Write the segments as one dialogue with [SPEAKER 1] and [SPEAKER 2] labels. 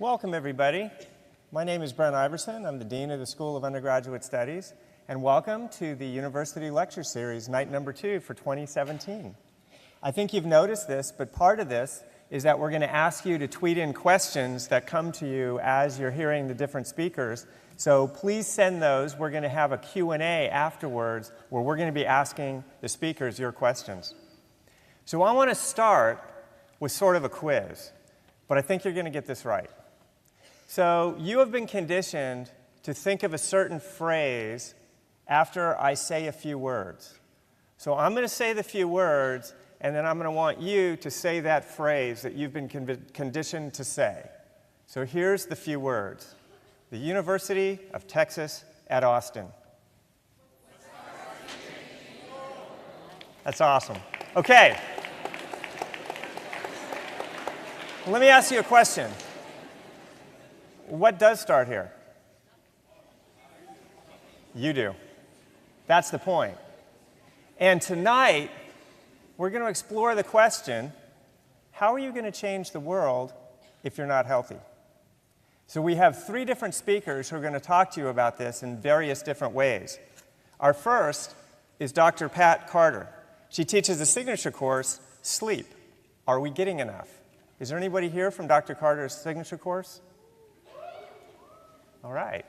[SPEAKER 1] Welcome, everybody. My name is Brent Iverson. I'm the Dean of the School of Undergraduate Studies, and welcome to the University Lecture Series, night number 2 for 2017. I think you've noticed this, but part of this is that we're going to ask you to tweet in questions that come to you as you're hearing the different speakers. So please send those. We're going to have a Q&A afterwards where we're going to be asking the speakers your questions. So I want to start with sort of a quiz, but I think you're going to get this right. So you have been conditioned to think of a certain phrase after I say a few words. So I'm going to say the few words, and then I'm going to want you to say that phrase that you've been conditioned to say. So here's the few words. The University of Texas at Austin. That's awesome. Okay. Let me ask you a question. What does start here? You do. That's the point. And tonight, we're going to explore the question, how are you going to change the world if you're not healthy? So we have 3 different speakers who are going to talk to you about this in various different ways. Our first is Dr. Pat Carter. She teaches the signature course, Sleep. Are we getting enough? Is there anybody here from Dr. Carter's signature course? All right.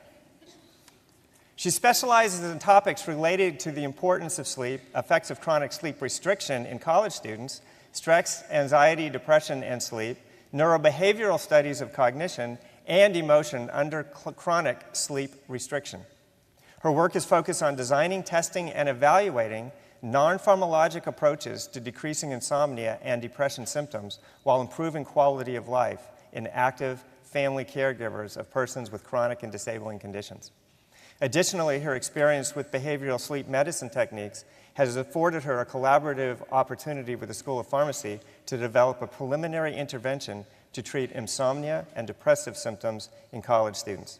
[SPEAKER 1] She specializes in topics related to the importance of sleep, effects of chronic sleep restriction in college students, stress, anxiety, depression, and sleep, neurobehavioral studies of cognition, and emotion under chronic sleep restriction. Her work is focused on designing, testing, and evaluating non-pharmacologic approaches to decreasing insomnia and depression symptoms while improving quality of life in active family caregivers of persons with chronic and disabling conditions. Additionally, her experience with behavioral sleep medicine techniques has afforded her a collaborative opportunity with the School of Pharmacy to develop a preliminary intervention to treat insomnia and depressive symptoms in college students.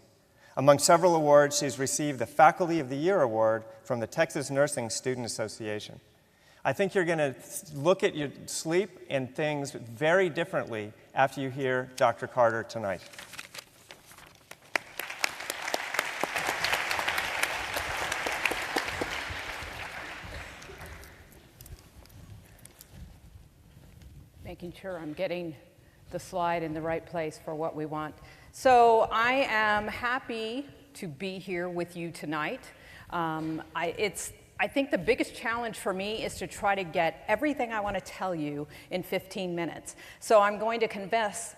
[SPEAKER 1] Among several awards, she's received the Faculty of the Year Award from the Texas Nursing Student Association. I think you're going to look at your sleep and things very differently after you hear Dr. Carter tonight.
[SPEAKER 2] Making sure I'm getting the slide in the right place for what we want. So I am happy to be here with you tonight. I think the biggest challenge for me is to try to get everything I want to tell you in 15 minutes. So I'm going to confess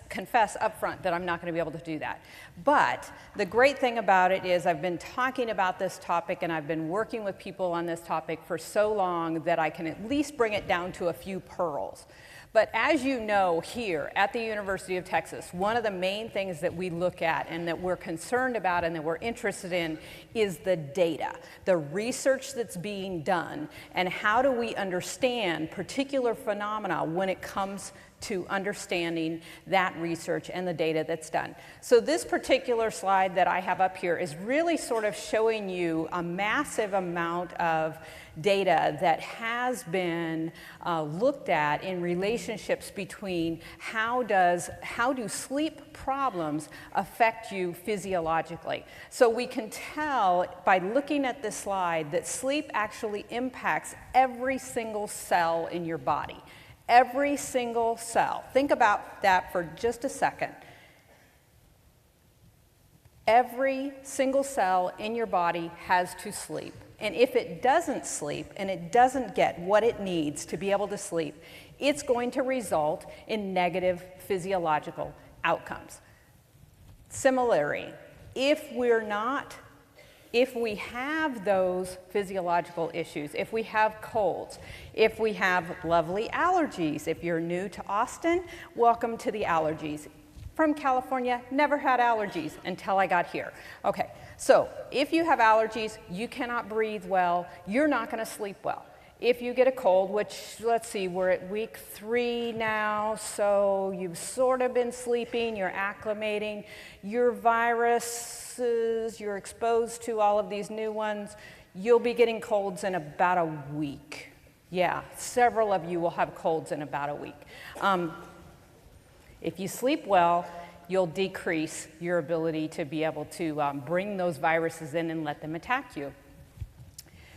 [SPEAKER 2] up front that I'm not going to be able to do that. But the great thing about it is I've been talking about this topic and I've been working with people on this topic for so long that I can at least bring it down to a few pearls. But as you know, here at the University of Texas, one of the main things that we look at and that we're concerned about and that we're interested in is the data, the research that's being done, and how do we understand particular phenomena when it comes to understanding that research and the data that's done. So this particular slide that I have up here is really sort of showing you a massive amount of data that has been looked at in relationships between how do sleep problems affect you physiologically. So we can tell by looking at this slide that sleep actually impacts every single cell in your body. Every single cell. Think about that for just a second. Every single cell in your body has to sleep. And if it doesn't sleep and it doesn't get what it needs to be able to sleep, it's going to result in negative physiological outcomes. Similarly, if we have those physiological issues, if we have colds, if we have lovely allergies, if you're new to Austin, welcome to the Allergies. From California, never had allergies until I got here. Okay, so if you have allergies, you cannot breathe well, you're not going to sleep well. If you get a cold, which, let's see, we're at week 3 now, so you've sort of been sleeping, you're acclimating, your viruses, you're exposed to all of these new ones, you'll be getting colds in about a week. Yeah, several of you will have colds in about a week. If you sleep well, you'll decrease your ability to be able to bring those viruses in and let them attack you.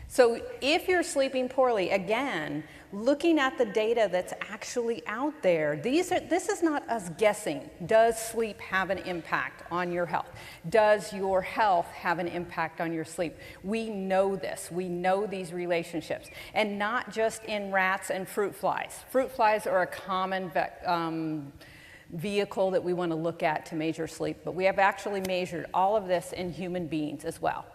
[SPEAKER 2] So if you're sleeping poorly, again, looking at the data that's actually out there, this is not us guessing. Does sleep have an impact on your health? Does your health have an impact on your sleep? We know this. We know these relationships. And not just in rats and fruit flies. Fruit flies are a common vehicle that we want to look at to measure sleep, but we have actually measured all of this in human beings as well.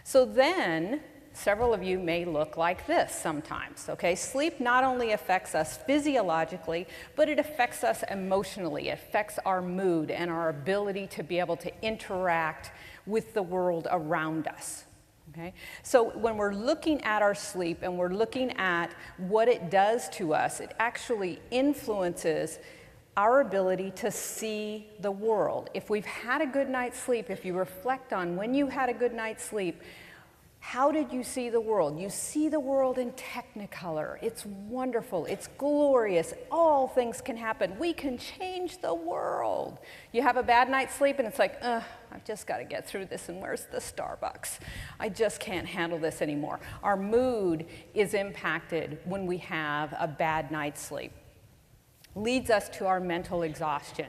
[SPEAKER 2] So then, several of you may look like this sometimes, okay? Sleep not only affects us physiologically, but it affects us emotionally. It affects our mood and our ability to be able to interact with the world around us, okay? So when we're looking at our sleep and we're looking at what it does to us, it actually influences our ability to see the world. If we've had a good night's sleep, if you reflect on when you had a good night's sleep, how did you see the world? You see the world in Technicolor. It's wonderful. It's glorious. All things can happen. We can change the world. You have a bad night's sleep and it's like, I've just got to get through this, and where's the Starbucks? I just can't handle this anymore. Our mood is impacted when we have a bad night's sleep. Leads us to our mental exhaustion.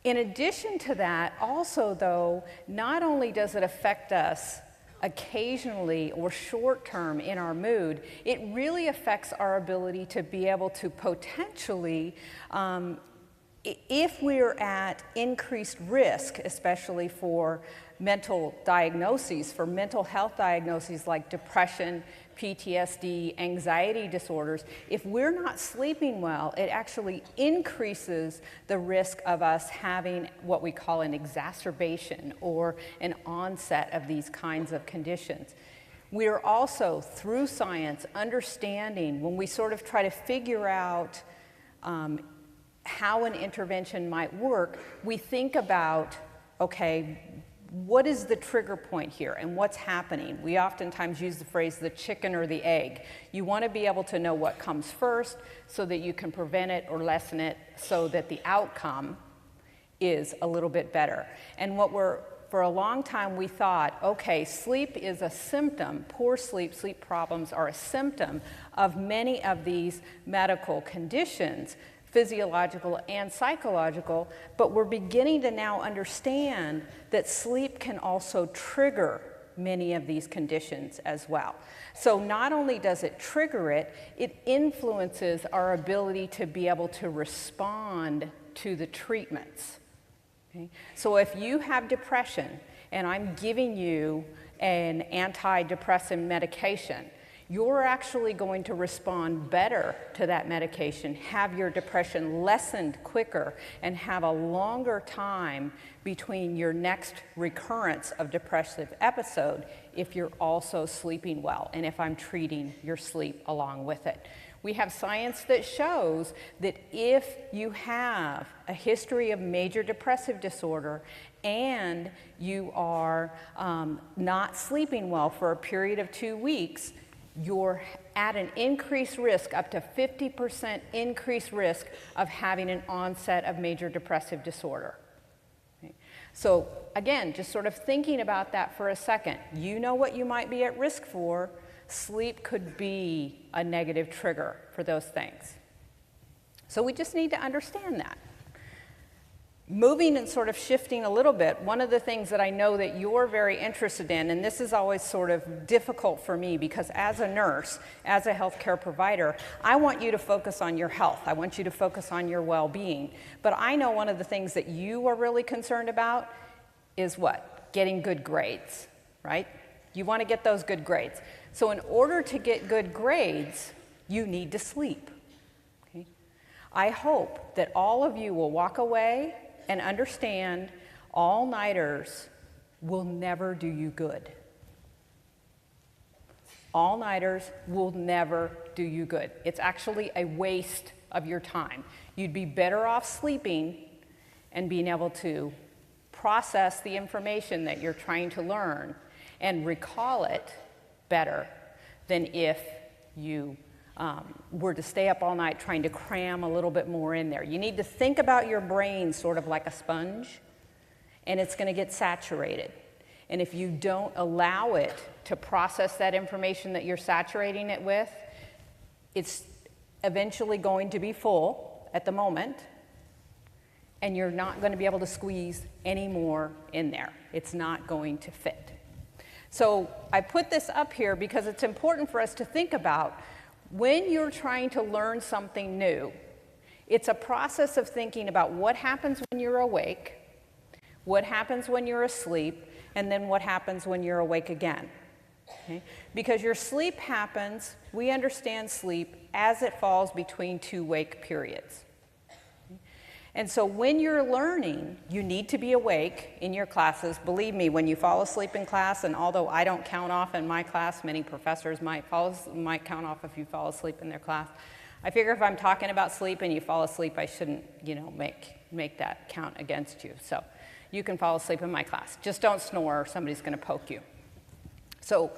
[SPEAKER 2] In addition to that, also though, not only does it affect us occasionally or short term in our mood, it really affects our ability to be able to potentially, if we're at increased risk, especially for mental diagnoses, for mental health diagnoses like depression, PTSD, anxiety disorders, if we're not sleeping well, it actually increases the risk of us having what we call an exacerbation or an onset of these kinds of conditions. We're also, through science, understanding when we sort of try to figure out how an intervention might work, we think about, okay, what is the trigger point here and what's happening? We oftentimes use the phrase the chicken or the egg. You want to be able to know what comes first so that you can prevent it or lessen it so that the outcome is a little bit better. And for a long time we thought, okay, sleep is a symptom, poor sleep, sleep problems are a symptom of many of these medical conditions, physiological and psychological, but we're beginning to now understand that sleep can also trigger many of these conditions as well. So not only does it trigger it, it influences our ability to be able to respond to the treatments. Okay? So if you have depression and I'm giving you an antidepressant medication, you're actually going to respond better to that medication, have your depression lessened quicker, and have a longer time between your next recurrence of depressive episode if you're also sleeping well, and if I'm treating your sleep along with it. We have science that shows that if you have a history of major depressive disorder and you are not sleeping well for a period of 2 weeks, you're at an increased risk, up to 50% increased risk of having an onset of major depressive disorder. Okay. So again, just sort of thinking about that for a second. You know what you might be at risk for. Sleep could be a negative trigger for those things. So we just need to understand that. Moving and sort of shifting a little bit, one of the things that I know that you're very interested in, and this is always sort of difficult for me because as a nurse, as a healthcare provider, I want you to focus on your health. I want you to focus on your well-being. But I know one of the things that you are really concerned about is what? Getting good grades, right? You want to get those good grades. So in order to get good grades, you need to sleep. Okay? I hope that all of you will walk away and understand all-nighters will never do you good. All-nighters will never do you good. It's actually a waste of your time. You'd be better off sleeping and being able to process the information that you're trying to learn and recall it better than if you were to stay up all night trying to cram a little bit more in there. You need to think about your brain sort of like a sponge, and it's going to get saturated. And if you don't allow it to process that information that you're saturating it with, it's eventually going to be full at the moment, and you're not going to be able to squeeze any more in there. It's not going to fit. So I put this up here because it's important for us to think about when you're trying to learn something new. It's a process of thinking about what happens when you're awake, what happens when you're asleep, and then what happens when you're awake again. Okay? Because your sleep happens, we understand sleep as it falls between two wake periods. Okay? And so when you're learning, you need to be awake in your classes. Believe me, when you fall asleep in class, and although I don't count off in my class, many professors might count off if you fall asleep in their class. I figure if I'm talking about sleep and you fall asleep, I shouldn't, make that count against you. So you can fall asleep in my class. Just don't snore or somebody's going to poke you. So,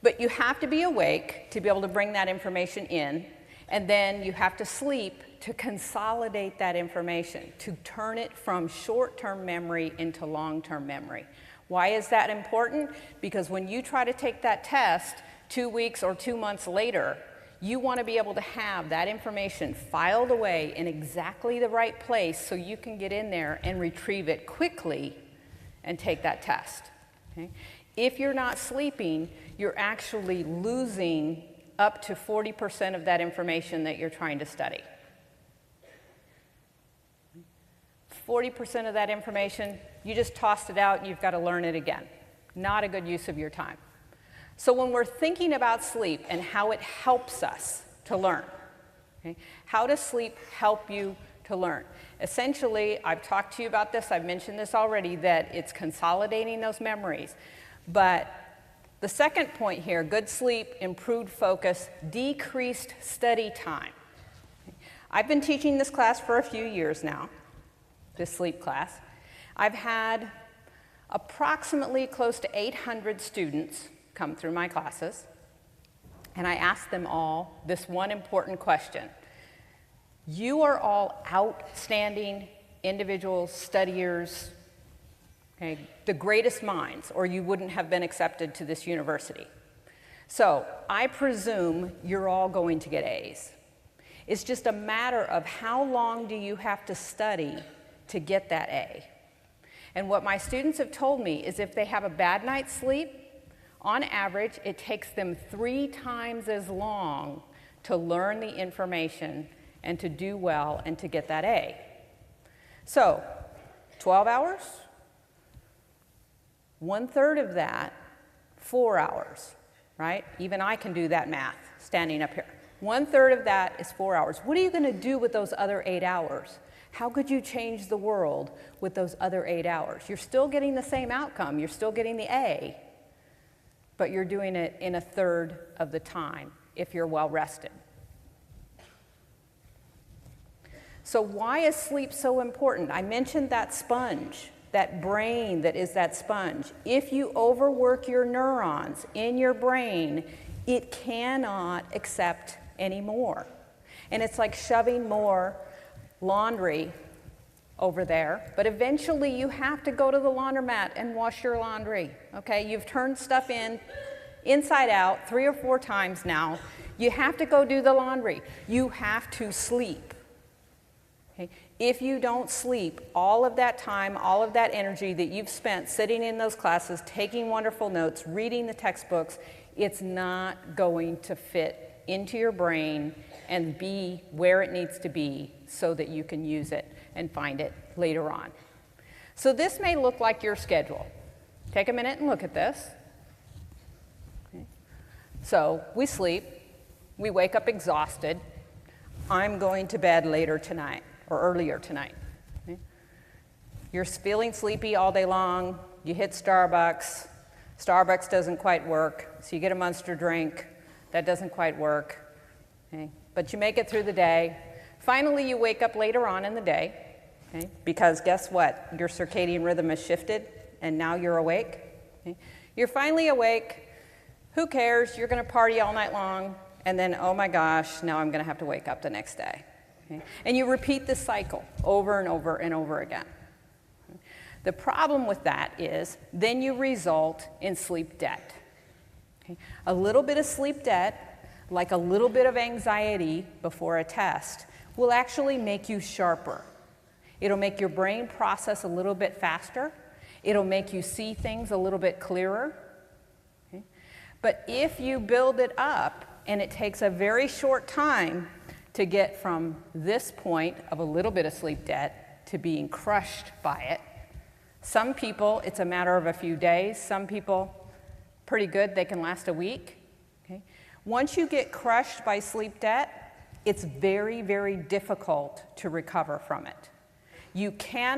[SPEAKER 2] but you have to be awake to be able to bring that information in, and then you have to sleep to consolidate that information, to turn it from short-term memory into long-term memory. Why is that important? Because when you try to take that test 2 weeks or 2 months later, you want to be able to have that information filed away in exactly the right place so you can get in there and retrieve it quickly and take that test. Okay? If you're not sleeping, you're actually losing up to 40% of that information that you're trying to study. 40% of that information, you just tossed it out and you've got to learn it again. Not a good use of your time. So when we're thinking about sleep and how it helps us to learn, okay, how does sleep help you to learn? Essentially, I've talked to you about this, I've mentioned this already, that it's consolidating those memories. But the second point here, good sleep, improved focus, decreased study time. I've been teaching this class for a few years now, this sleep class. I've had approximately close to 800 students come through my classes, and I ask them all this one important question. You are all outstanding individuals, studiers, okay, the greatest minds, or you wouldn't have been accepted to this university. So I presume you're all going to get A's. It's just a matter of how long do you have to study to get that A. And what my students have told me is if they have a bad night's sleep, on average, it takes them 3 times as long to learn the information and to do well and to get that A. So, 12 hours, 1/3 of that, 4 hours, right? Even I can do that math standing up here. 1/3 of that is 4 hours. What are you going to do with those other 8 hours? How could you change the world with those other 8 hours? You're still getting the same outcome. You're still getting the A, but you're doing it in 1/3 of the time if you're well rested. So why is sleep so important? I mentioned that sponge, that brain that is that sponge. If you overwork your neurons in your brain, it cannot accept any more. And it's like shoving more laundry over there, but eventually you have to go to the laundromat and wash your laundry, okay? You've turned stuff inside out 3 or 4 times now. You have to go do the laundry. You have to sleep, okay? If you don't sleep, all of that time, all of that energy that you've spent sitting in those classes, taking wonderful notes, reading the textbooks, it's not going to fit into your brain and be where it needs to be so that you can use it and find it later on. So this may look like your schedule. Take a minute and look at this. Okay. So we sleep, we wake up exhausted. I'm going to bed later tonight or earlier tonight. Okay. You're feeling sleepy all day long, you hit Starbucks, Starbucks doesn't quite work, so you get a Monster drink, that doesn't quite work, okay. But you make it through the day. Finally, you wake up later on in the day, okay, because guess what? Your circadian rhythm has shifted, and now you're awake. Okay. You're finally awake. Who cares? You're going to party all night long. and then, oh my gosh, now I'm going to have to wake up the next day. Okay? And you repeat this cycle over and over and over again. The problem with that is then you result in sleep debt. Okay? A little bit of sleep debt, like a little bit of anxiety before a test, will actually make you sharper. It'll make your brain process a little bit faster. It'll make you see things a little bit clearer. Okay? But if you build it up, and it takes a very short time to get from this point of a little bit of sleep debt to being crushed by it, some people, it's a matter of a few days. Some people, pretty good, they can last a week. Okay? Once you get crushed by sleep debt, it's very, very difficult to recover from it. You do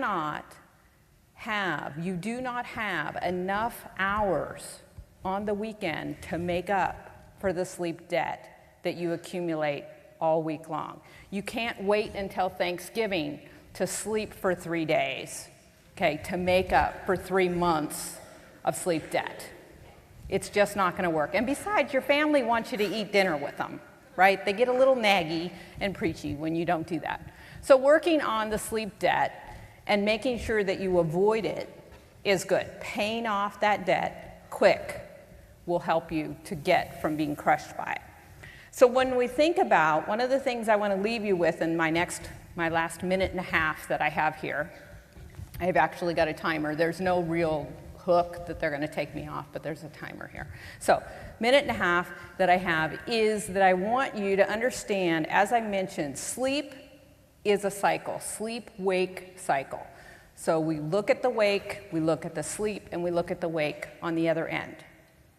[SPEAKER 2] not have enough hours on the weekend to make up for the sleep debt that you accumulate all week long. You can't wait until Thanksgiving to sleep for 3 days. Okay, to make up for 3 months of sleep debt. It's just not going to work. And besides, your family wants you to eat dinner with them, right? They get a little naggy and preachy when you don't do that. So working on the sleep debt and making sure that you avoid it is good. Paying off that debt quick will help you to get from being crushed by it. So when we think about, one of the things I want to leave you with in my last minute and a half that I have here, I've actually got a timer. There's no real hook that they're going to take me off, but there's a timer here. So, minute and a half that I have is that I want you to understand, as I mentioned, sleep is a cycle, sleep-wake cycle. So we look at the wake, we look at the sleep, and we look at the wake on the other end.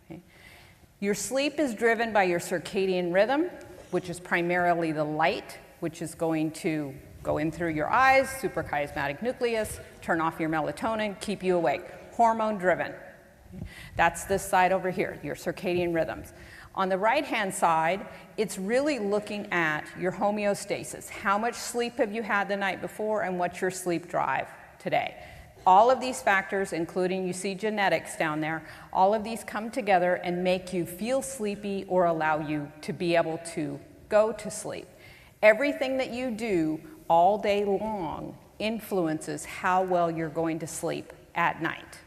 [SPEAKER 2] Okay? Your sleep is driven by your circadian rhythm, which is primarily the light, which is going to go in through your eyes, suprachiasmatic nucleus, turn off your melatonin, keep you awake. Hormone driven. That's this side over here, your circadian rhythms. On the right-hand side, it's really looking at your homeostasis. How much sleep have you had the night before, and what's your sleep drive today? All of these factors, including, you see genetics down there, all of these come together and make you feel sleepy or allow you to be able to go to sleep. Everything that you do all day long influences how well you're going to sleep at night.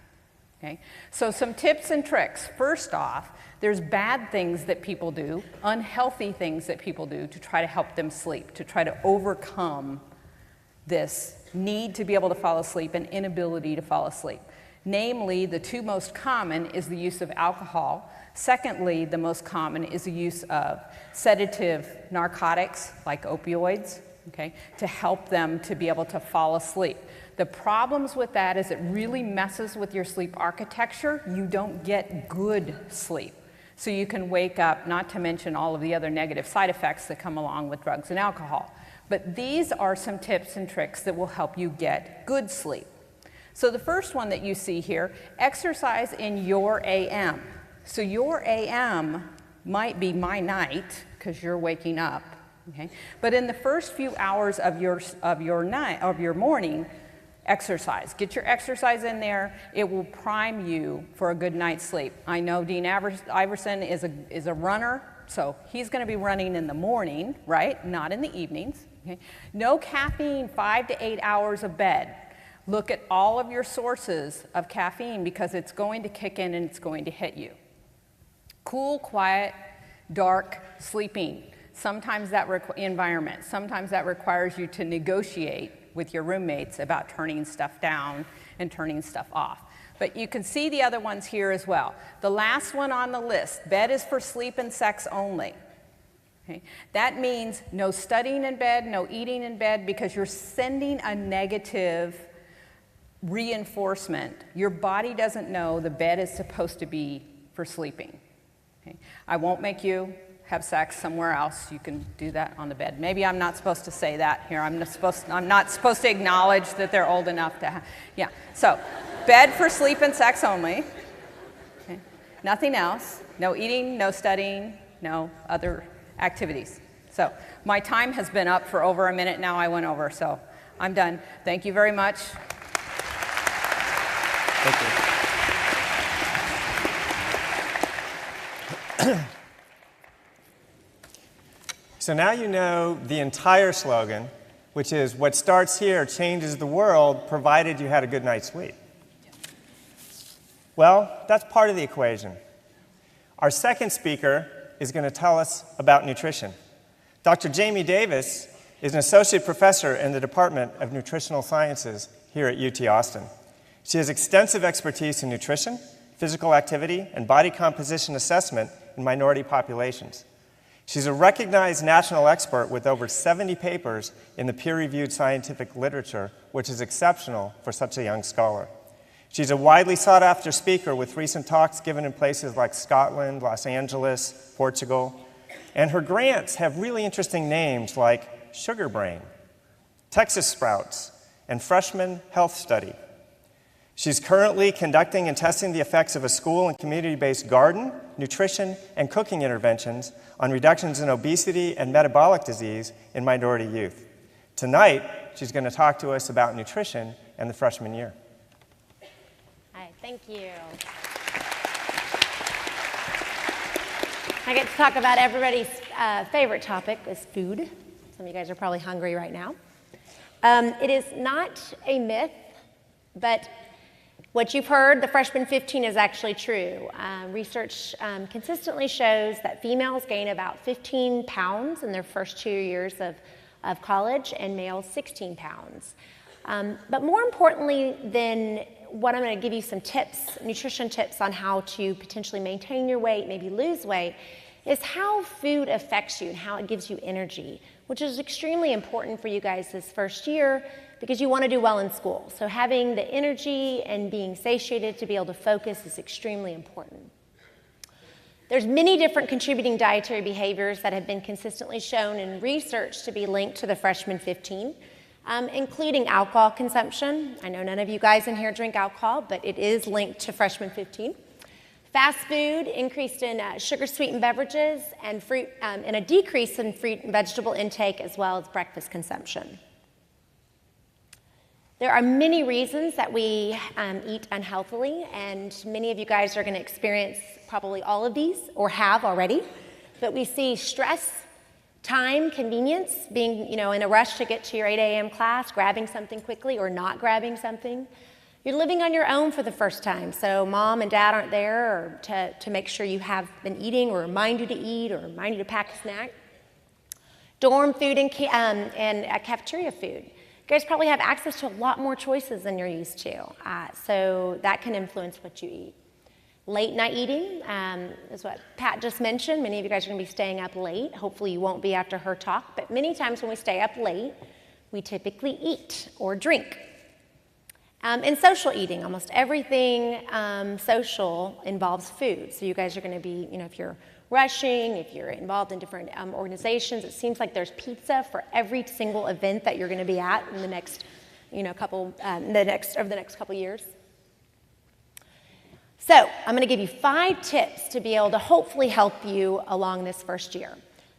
[SPEAKER 2] Okay? So some tips and tricks. First off, there's bad things that people do, unhealthy things that people do to try to help them sleep, to try to overcome this need to be able to fall asleep and inability to fall asleep. Namely, the two most common is the use of alcohol. Secondly, the most common is the use of sedative narcotics like opioids, okay, to help them to be able to fall asleep. The problems with that is it really messes with your sleep architecture. You don't get good sleep. So you can wake up, not to mention all of the other negative side effects that come along with drugs and alcohol. But these are some tips and tricks that will help you get good sleep. So the first one that you see here, exercise in your AM. So your AM might be my night, because you're waking up. Okay? But in the first few hours of your morning, exercise. Get your exercise in there. It will prime you for a good night's sleep. I know Dean Iverson is a runner, so he's going to be running in the morning, right? Not in the evenings. Okay? No caffeine, 5 to 8 hours of bed. Look at all of your sources of caffeine, because it's going to kick in and it's going to hit you. Cool, quiet, dark sleeping. Sometimes that environment. Sometimes that requires you to negotiate with your roommates about turning stuff down and turning stuff off. But you can see the other ones here as well. The last one on the list, bed is for sleep and sex only. Okay? That means no studying in bed, no eating in bed, because you're sending a negative reinforcement. Your body doesn't know the bed is supposed to be for sleeping. Okay? I won't make you have sex somewhere else. You can do that on the bed. Maybe I'm not supposed to say that here. I'm not supposed to acknowledge that they're old enough to yeah. So, bed for sleep and sex only. Okay. Nothing else. No eating, no studying, no other activities. So, my time has been up for over a minute now. I went over, so I'm done. Thank you very much.
[SPEAKER 1] Thank you. So now you know the entire slogan, which is, what starts here changes the world, provided you had a good night's sleep. Well, that's part of the equation. Our second speaker is going to tell us about nutrition. Dr. Jaimie Davis is an associate professor in the Department of Nutritional Sciences here at UT Austin. She has extensive expertise in nutrition, physical activity, and body composition assessment in minority populations. She's a recognized national expert with over 70 papers in the peer-reviewed scientific literature, which is exceptional for such a young scholar. She's a widely sought-after speaker with recent talks given in places like Scotland, Los Angeles, Portugal. And her grants have really interesting names like Sugar Brain, Texas Sprouts, and Freshman Health Study. She's currently conducting and testing the effects of a school and community-based garden, nutrition, and cooking interventions on reductions in obesity and metabolic disease in minority youth. Tonight, she's going to talk to us about nutrition and the freshman year.
[SPEAKER 3] Hi, thank you. I get to talk about everybody's favorite topic, is food. Some of you guys are probably hungry right now. It is not a myth, but what you've heard, the freshman 15, is actually true. Research consistently shows that females gain about 15 pounds in their first 2 years of college, and males 16 pounds. But more importantly than what I'm going to give you some tips, nutrition tips on how to potentially maintain your weight, maybe lose weight, is how food affects you and how it gives you energy, which is extremely important for you guys this first year because you want to do well in school. So having the energy and being satiated to be able to focus is extremely important. There's many different contributing dietary behaviors that have been consistently shown in research to be linked to the freshman 15, including alcohol consumption. I know none of you guys in here drink alcohol, but it is linked to freshman 15. Fast food, increased in sugar-sweetened beverages, and fruit, and a decrease in fruit and vegetable intake, as well as breakfast consumption. There are many reasons that we eat unhealthily, and many of you guys are going to experience probably all of these, or have already. But we see stress, time, convenience, being in a rush to get to your 8 a.m. class, grabbing something quickly or not grabbing something. You're living on your own for the first time, so mom and dad aren't there to make sure you have been eating or remind you to eat or remind you to pack a snack. Dorm food and cafeteria food. You guys probably have access to a lot more choices than you're used to, so that can influence what you eat. Late night eating is what Pat just mentioned. Many of you guys are going to be staying up late. Hopefully you won't be after her talk, but many times when we stay up late, we typically eat or drink. And social eating, almost everything social involves food. So you guys are going to be, if you're rushing, if you're involved in different organizations, it seems like there's pizza for every single event that you're going to be at in the next, over the next couple years. So I'm going to give you 5 tips to be able to hopefully help you along this first year.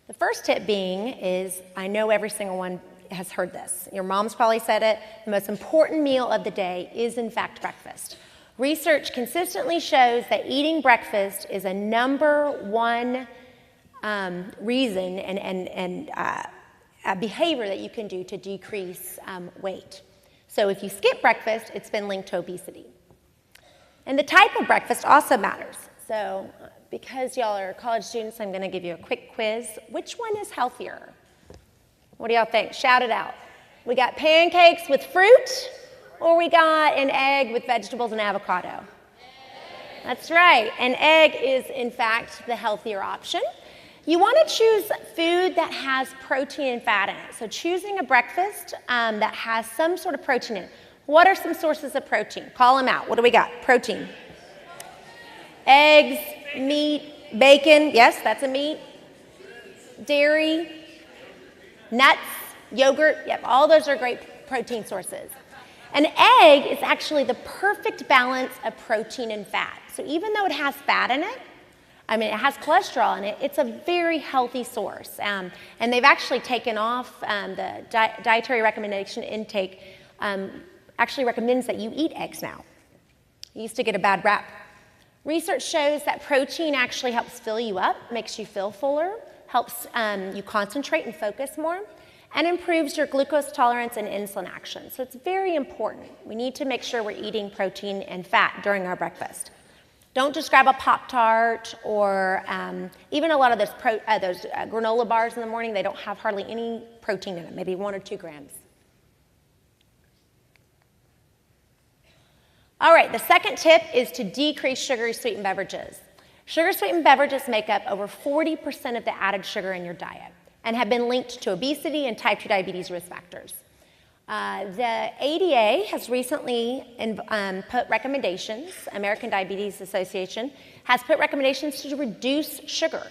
[SPEAKER 3] The first tip being is, I know every single one has heard this. Your mom's probably said it. The most important meal of the day is, in fact, breakfast. Research consistently shows that eating breakfast is a #1 reason and a behavior that you can do to decrease weight. So if you skip breakfast, it's been linked to obesity. And the type of breakfast also matters. So because y'all are college students, I'm going to give you a quick quiz. Which one is healthier? What do y'all think? Shout it out. We got pancakes with fruit, or we got an egg with vegetables and avocado? That's right. An egg is, in fact, the healthier option. You want to choose food that has protein and fat in it. So choosing a breakfast that has some sort of protein in it. What are some sources of protein? Call them out. What do we got? Protein. Eggs, meat, bacon. Yes, that's a meat. Dairy, nuts, yogurt. Yep, all those are great protein sources. An egg is actually the perfect balance of protein and fat. So even though it has fat in it, it has cholesterol in it, it's a very healthy source. And they've actually taken off the dietary recommendation intake actually recommends that you eat eggs now. You used to get a bad rap. Research shows that protein actually helps fill you up, makes you feel fuller. helps you concentrate and focus more, and improves your glucose tolerance and insulin action. So it's very important. We need to make sure we're eating protein and fat during our breakfast. Don't just grab a Pop-Tart or even a lot of those granola bars in the morning. They don't have hardly any protein in them, maybe 1 or 2 grams. All right, the second tip is to decrease sugary sweetened beverages. Sugar sweetened beverages make up over 40% of the added sugar in your diet and have been linked to obesity and type 2 diabetes risk factors. The ADA has recently put recommendations, American Diabetes Association has put recommendations to reduce sugar.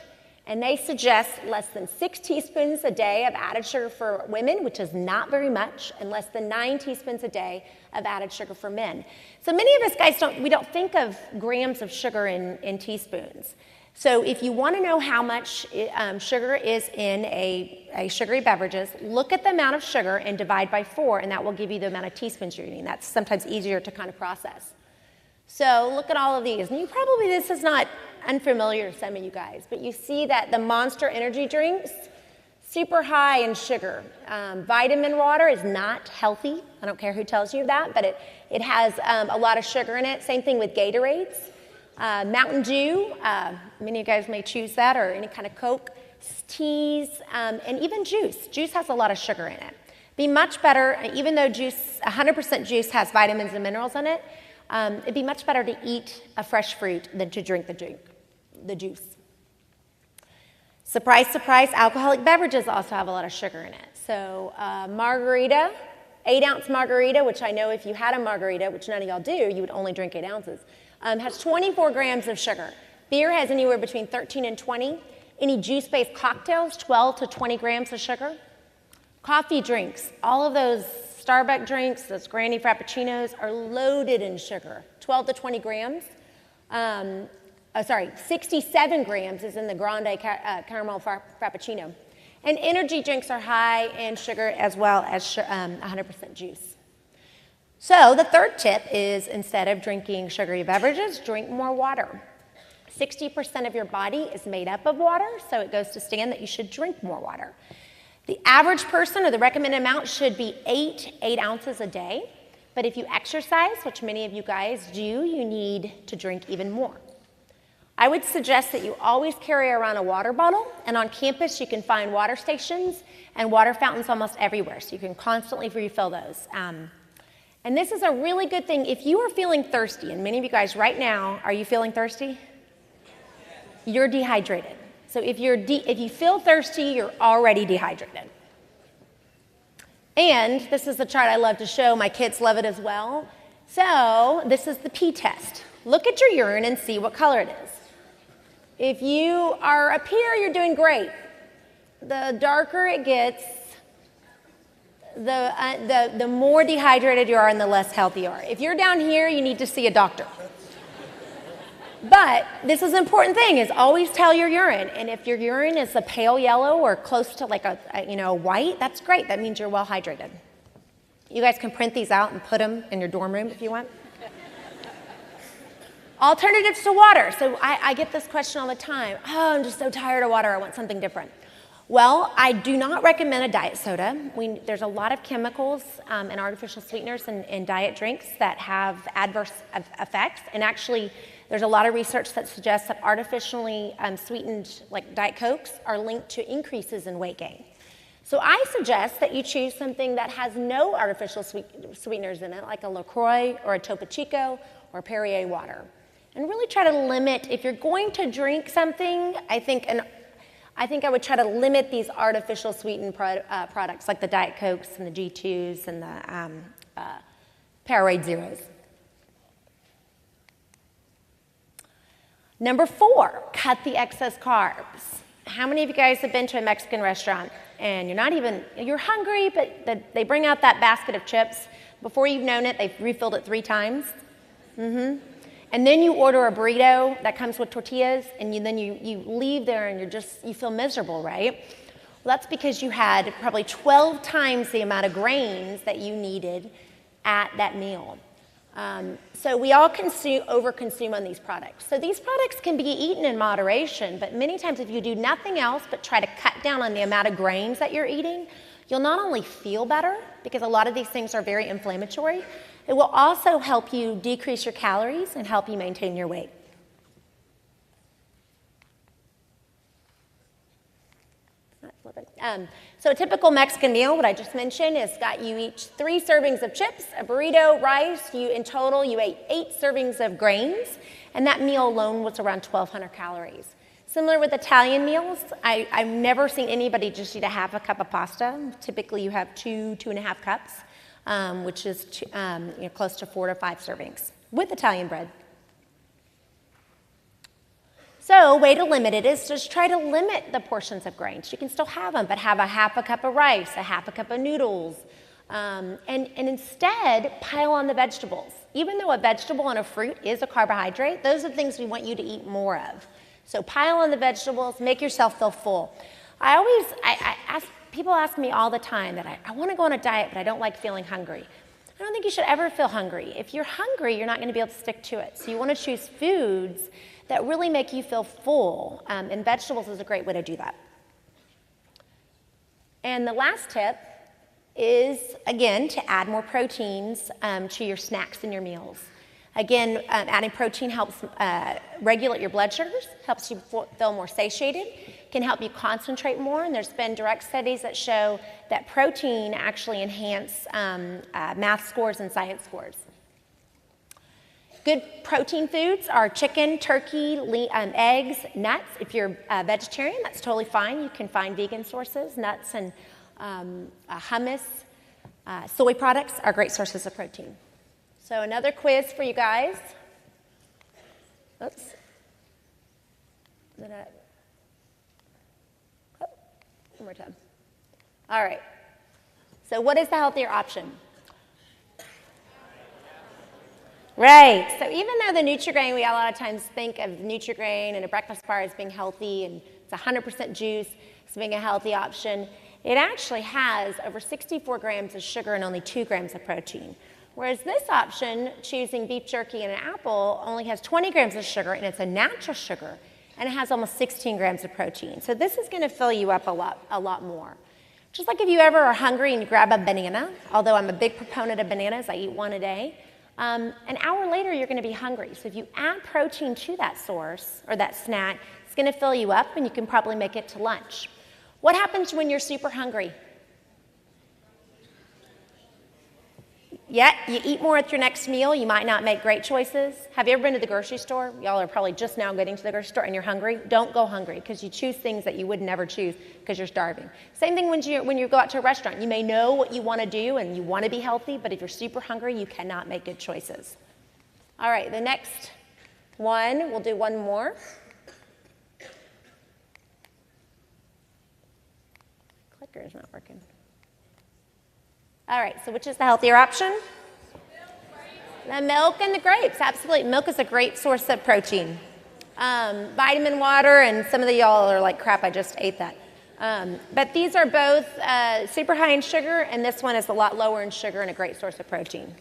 [SPEAKER 3] And they suggest less than 6 teaspoons a day of added sugar for women, which is not very much, and less than 9 teaspoons a day of added sugar for men. So many of us guys don't think of grams of sugar in teaspoons. So if you want to know how much sugar is in a sugary beverages, look at the amount of sugar and divide by 4, and that will give you the amount of teaspoons you're eating. That's sometimes easier to kind of process. So look at all of these. And this is not unfamiliar to some of you guys, but you see that the Monster energy drinks, super high in sugar. Vitamin water is not healthy. I don't care who tells you that, but it has a lot of sugar in it. Same thing with Gatorades. Mountain Dew, many of you guys may choose that, or any kind of Coke, teas, and even juice. Juice has a lot of sugar in it. Be much better, even though 100% juice has vitamins and minerals in it, it'd be much better to eat a fresh fruit than to drink the juice. Surprise, surprise, alcoholic beverages also have a lot of sugar in it. So margarita, 8-ounce margarita, which I know if you had a margarita, which none of y'all do, you would only drink 8 ounces. Has 24 grams of sugar. Beer has anywhere between 13 and 20. Any juice-based cocktails, 12 to 20 grams of sugar. Coffee drinks, all of those Starbucks drinks, those Granny Frappuccinos are loaded in sugar, 12 to 20 grams. 67 grams is in the Grande Caramel Frappuccino. And energy drinks are high in sugar as well as 100% juice. So the third tip is, instead of drinking sugary beverages, drink more water. 60% of your body is made up of water, so it goes to stand that you should drink more water. The average person, or the recommended amount, should be 8 ounces a day. But if you exercise, which many of you guys do, you need to drink even more. I would suggest that you always carry around a water bottle, and on campus you can find water stations and water fountains almost everywhere, so you can constantly refill those. And this is a really good thing. If you are feeling thirsty, and many of you guys right now, are you feeling thirsty? You're dehydrated. So if you feel thirsty, you're already dehydrated. And this is the chart I love to show. My kids love it as well. So this is the pee test. Look at your urine and see what color it is. If you are up here, you're doing great. The darker it gets, the more dehydrated you are and the less healthy you are. If you're down here, you need to see a doctor. But this is an important thing, is always tell your urine. And if your urine is a pale yellow or close to like a white, that's great. That means you're well hydrated. You guys can print these out and put them in your dorm room if you want. Alternatives to water. So I get this question all the time. Oh, I'm just so tired of water. I want something different. Well, I do not recommend a diet soda. There's a lot of chemicals and artificial sweeteners in diet drinks that have adverse effects. And actually, there's a lot of research that suggests that artificially sweetened, like Diet Cokes, are linked to increases in weight gain. So I suggest that you choose something that has no artificial sweeteners in it, like a LaCroix or a Topo Chico or Perrier water. And really try to limit, if you're going to drink something, I think I would try to limit these artificial sweetened products like the Diet Cokes and the G2s and the Powerade Zeros. Number 4, cut the excess carbs. How many of you guys have been to a Mexican restaurant and you're hungry, but they bring out that basket of chips. Before you've known it, they've refilled it 3 times. And then you order a burrito that comes with tortillas, and then you leave there and you feel miserable, right? Well, that's because you had probably 12 times the amount of grains that you needed at that meal. So we all overconsume on these products. So these products can be eaten in moderation, but many times if you do nothing else but try to cut down on the amount of grains that you're eating, you'll not only feel better, because a lot of these things are very inflammatory, it will also help you decrease your calories and help you maintain your weight. So a typical Mexican meal, what I just mentioned, is got you each 3 servings of chips, a burrito, rice. In total, you ate 8 servings of grains, and that meal alone was around 1,200 calories. Similar with Italian meals, I've never seen anybody just eat a half a cup of pasta. Typically, you have 2.5 cups, which is close to 4 to 5 servings with Italian bread. So, way to limit it is just try to limit the portions of grains. You can still have them, but have a half a cup of rice, a half a cup of noodles, and instead pile on the vegetables. Even though a vegetable and a fruit is a carbohydrate, those are the things we want you to eat more of. So pile on the vegetables, make yourself feel full. People ask me all the time that I want to go on a diet, but I don't like feeling hungry. I don't think you should ever feel hungry. If you're hungry, you're not going to be able to stick to it. So you want to choose foods that really make you feel full, and vegetables is a great way to do that. And the last tip is, again, to add more proteins to your snacks and your meals. Again, adding protein helps regulate your blood sugars, helps you feel more satiated, can help you concentrate more, and there's been direct studies that show that protein actually enhances math scores and science scores. Good protein foods are chicken, turkey, eggs, nuts. If you're a vegetarian, that's totally fine. You can find vegan sources. Nuts and hummus, soy products are great sources of protein. So another quiz for you guys. Oops. One more time. All right. So what is the healthier option? Right. So even though the Nutri-Grain, we a lot of times think of Nutri-Grain and a breakfast bar as being healthy and it's 100% juice as being a healthy option, it actually has over 64 grams of sugar and only 2 grams of protein. Whereas this option, choosing beef jerky and an apple, only has 20 grams of sugar, and it's a natural sugar, and it has almost 16 grams of protein. So this is going to fill you up a lot more. Just like if you ever are hungry and you grab a banana, although I'm a big proponent of bananas, I eat one a day, an hour later you're going to be hungry. So if you add protein to that source or that snack, it's going to fill you up, and you can probably make it to lunch. What happens when you're super hungry? Yeah, you eat more at your next meal. You might not make great choices. Have you ever been to the grocery store? Y'all are probably just now getting to the grocery store and you're hungry. Don't go hungry, because you choose things that you would never choose because you're starving. Same thing when you go out to a restaurant. You may know what you want to do and you want to be healthy, but if you're super hungry, you cannot make good choices. All right, the next one, we'll do one more. Clicker is not working. All right, so which is the healthier option? The milk and the grapes, absolutely. Milk is a great source of protein. Vitamin water, and some of y'all are like, crap, I just ate that. But these are both super high in sugar, and this one is a lot lower in sugar and a great source of protein.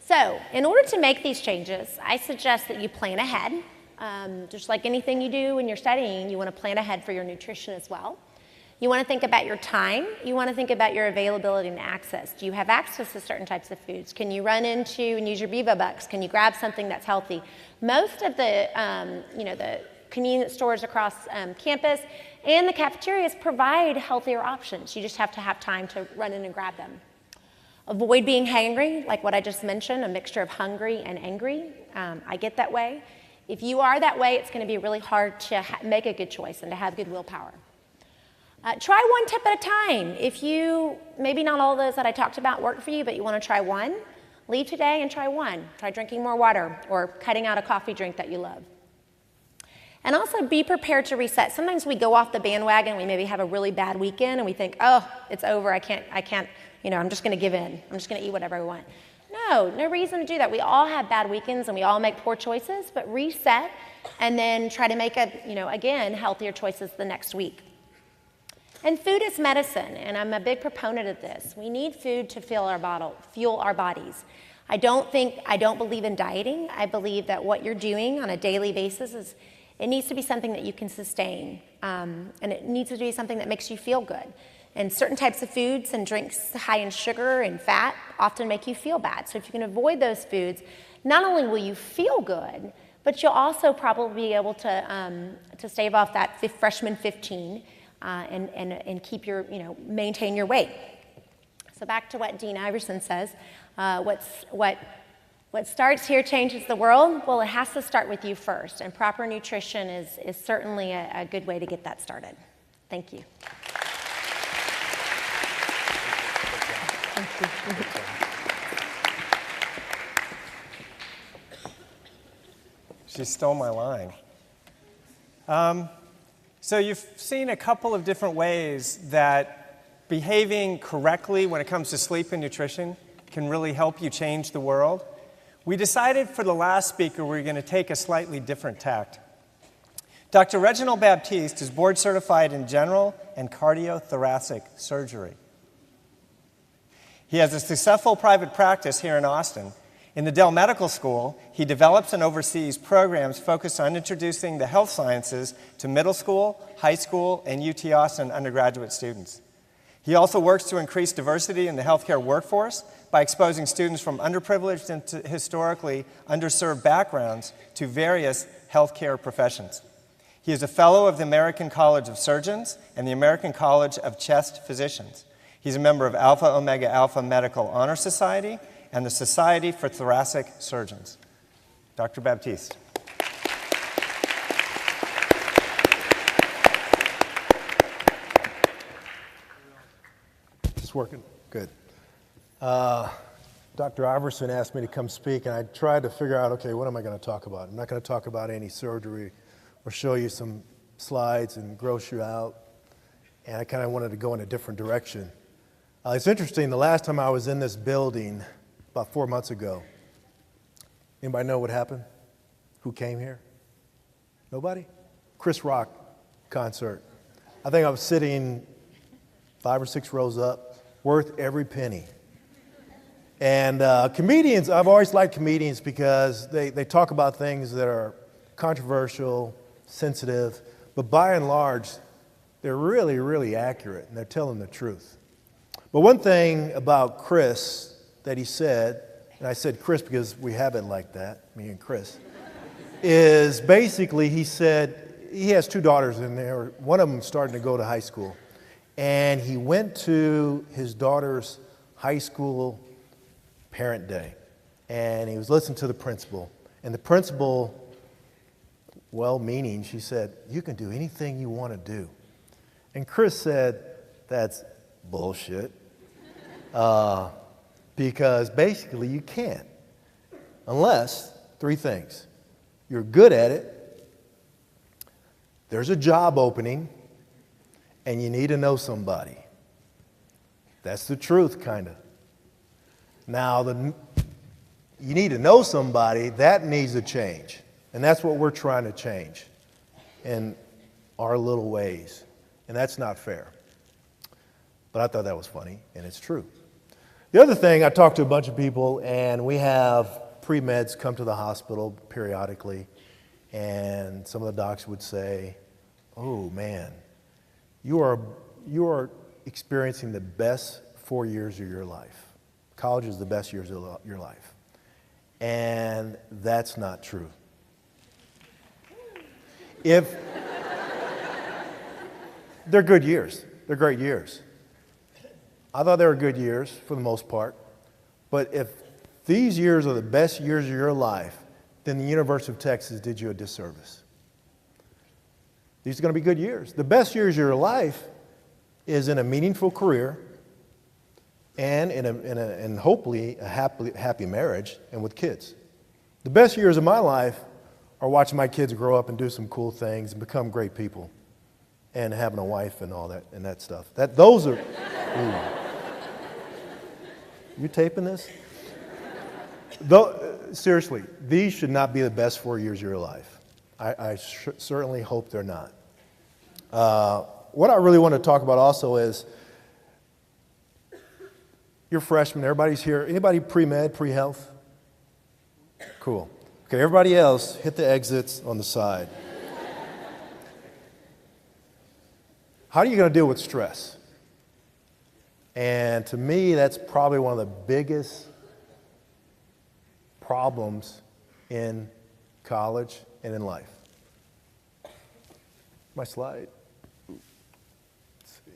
[SPEAKER 3] So in order to make these changes, I suggest that you plan ahead. Just like anything you do when you're studying, you want to plan ahead for your nutrition as well. You want to think about your time. You want to think about your availability and access. Do you have access to certain types of foods? Can you run into and use your Viva Bucks? Can you grab something that's healthy? Most of the, the convenience stores across campus and the cafeterias provide healthier options. You just have to have time to run in and grab them. Avoid being hangry, like what I just mentioned, a mixture of hungry and angry. I get that way. If you are that way, it's going to be really hard to make a good choice and to have good willpower. Try one tip at a time. If maybe not all those that I talked about work for you, but you want to try one, leave today and try one. Try drinking more water or cutting out a coffee drink that you love. And also be prepared to reset. Sometimes we go off the bandwagon, we maybe have a really bad weekend and we think, oh, it's over, I can't, I'm just going to give in. I'm just going to eat whatever I want. No reason to do that. We all have bad weekends and we all make poor choices, but reset and then try to make again, healthier choices the next week. And food is medicine, and I'm a big proponent of this. We need food to fuel our bodies. I don't believe in dieting. I believe that what you're doing on a daily basis it needs to be something that you can sustain, and it needs to be something that makes you feel good. And certain types of foods and drinks high in sugar and fat often make you feel bad. So if you can avoid those foods, not only will you feel good, but you'll also probably be able to stave off that freshman 15 and keep maintain your weight. So back to what Dean Iverson says, what starts here changes the world. Well, it has to start with you first, and proper nutrition is certainly a good way to get that started. Thank you.
[SPEAKER 1] She stole my line. So you've seen a couple of different ways that behaving correctly when it comes to sleep and nutrition can really help you change the world. We decided for the last speaker we're going to take a slightly different tact. Dr. Reginald Baptiste is board certified in general and cardiothoracic surgery. He has a successful private practice here in Austin. In the Dell Medical School, he develops and oversees programs focused on introducing the health sciences to middle school, high school, and UT Austin undergraduate students. He also works to increase diversity in the healthcare workforce by exposing students from underprivileged and historically underserved backgrounds to various healthcare professions. He is a fellow of the American College of Surgeons and the American College of Chest Physicians. He's a member of Alpha Omega Alpha Medical Honor Society and the Society for Thoracic Surgeons. Dr. Baptiste.
[SPEAKER 4] Is this working? Good. Dr. Iverson asked me to come speak, and I tried to figure out, okay, what am I going to talk about? I'm not going to talk about any surgery or show you some slides and gross you out, and I kind of wanted to go in a different direction. It's interesting, the last time I was in this building, about 4 months ago, anybody know what happened? Who came here? Nobody? Chris Rock concert. I think I was sitting 5 or 6 rows up, worth every penny. And comedians, I've always liked comedians because they talk about things that are controversial, sensitive, but by and large, they're really, really accurate, and they're telling the truth. But one thing about Chris that he said, and I said Chris because we have it like that, me and Chris, is basically he said he has 2 daughters in there. One of them starting to go to high school. And he went to his daughter's high school parent day. And he was listening to the principal. And the principal, well-meaning, she said, "You can do anything you want to do." And Chris said, "That's bullshit." Because basically you can't. Unless 3 things. You're good at it, there's a job opening, and you need to know somebody. That's the truth, kind of. Now, you need to know somebody, that needs to change. And that's what we're trying to change in our little ways. And that's not fair. But I thought that was funny, and it's true. The other thing, I talked to a bunch of people, and we have pre-meds come to the hospital periodically, and some of the docs would say, "Oh man, you are experiencing the best 4 years of your life. College is the best years of your life." And that's not true. They're good years. They're great years. I thought they were good years for the most part. But if these years are the best years of your life, then the University of Texas did you a disservice. These are going to be good years. The best years of your life is in a meaningful career and in hopefully a happy marriage and with kids. The best years of my life are watching my kids grow up and do some cool things and become great people and having a wife and all that and that stuff. Those are... You taping this? Seriously, these should not be the best 4 years of your life. I certainly hope they're not. What I really want to talk about also is, you're freshmen, everybody's here. Anybody pre-med, pre-health? Cool. Okay, everybody else, hit the exits on the side. How are you going to deal with stress? And to me, that's probably one of the biggest problems in college and in life. My slide. Let's see.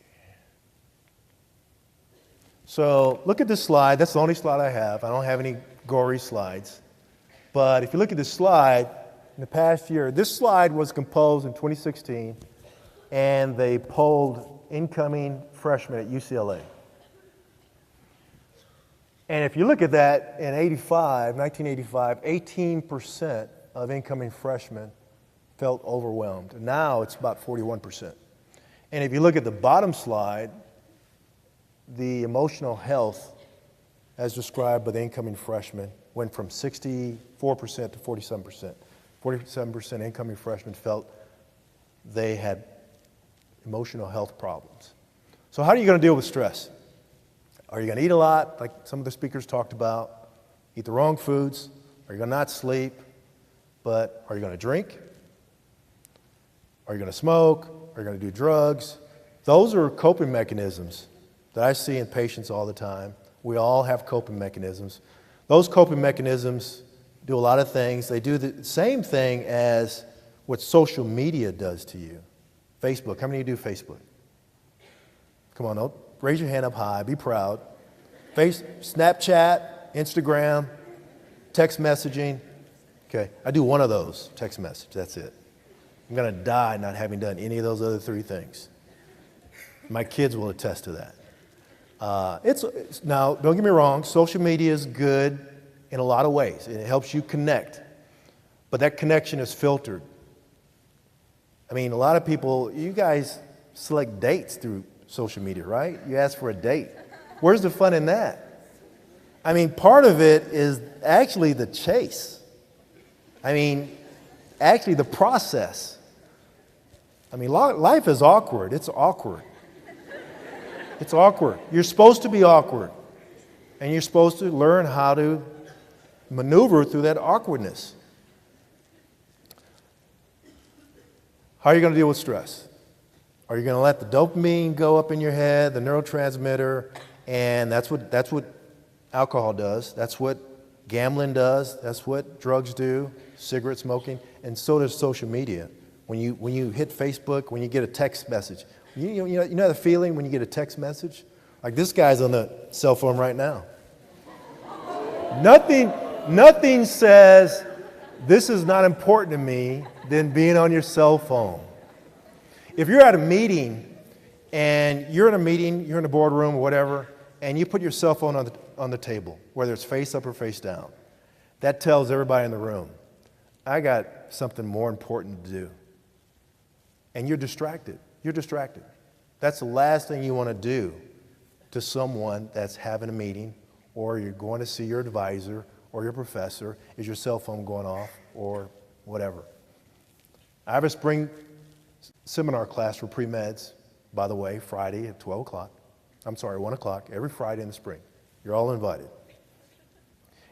[SPEAKER 4] So look at this slide. That's the only slide I have. I don't have any gory slides. But if you look at this slide, in the past year, this slide was composed in 2016, and they polled incoming freshmen at UCLA. And if you look at that, in 1985, 18% of incoming freshmen felt overwhelmed. And now it's about 41%. And if you look at the bottom slide, the emotional health, as described by the incoming freshmen, went from 64% to 47%. 47% incoming freshmen felt they had emotional health problems. So how are you going to deal with stress? Are you going to eat a lot, like some of the speakers talked about? Eat the wrong foods? Are you going to not sleep? But are you going to drink? Are you going to smoke? Are you going to do drugs? Those are coping mechanisms that I see in patients all the time. We all have coping mechanisms. Those coping mechanisms do a lot of things. They do the same thing as what social media does to you. Facebook. How many of you do Facebook? Come on, raise your hand up high. Be proud. Snapchat, Instagram, text messaging. Okay, I do one of those, text message. That's it. I'm going to die not having done any of those other three things. My kids will attest to that. Now, don't get me wrong, social media is good in a lot of ways. It helps you connect, but that connection is filtered. I mean, a lot of people, you guys select dates through social media, right? You ask for a date. Where's the fun in that? I mean, part of it is actually the chase. I mean, actually the process. I mean, life is awkward. It's awkward. It's awkward. You're supposed to be awkward. And you're supposed to learn how to maneuver through that awkwardness. How are you going to deal with stress? Are you going to let the dopamine go up in your head, the neurotransmitter, and that's what alcohol does. That's what gambling does. That's what drugs do, cigarette smoking, and so does social media. When you hit Facebook, when you get a text message, you know the feeling when you get a text message? Like this guy's on the cell phone right now. Nothing says this is not important to me than being on your cell phone. If you're at a meeting and you're in a boardroom or whatever, and you put your cell phone on the table, whether it's face up or face down, that tells everybody in the room, I got something more important to do. And you're distracted. You're distracted. That's the last thing you want to do to someone that's having a meeting, or you're going to see your advisor or your professor, is your cell phone going off or whatever. I have a spring seminar class for pre-meds, by the way, Friday at 1 o'clock, every Friday in the spring. You're all invited.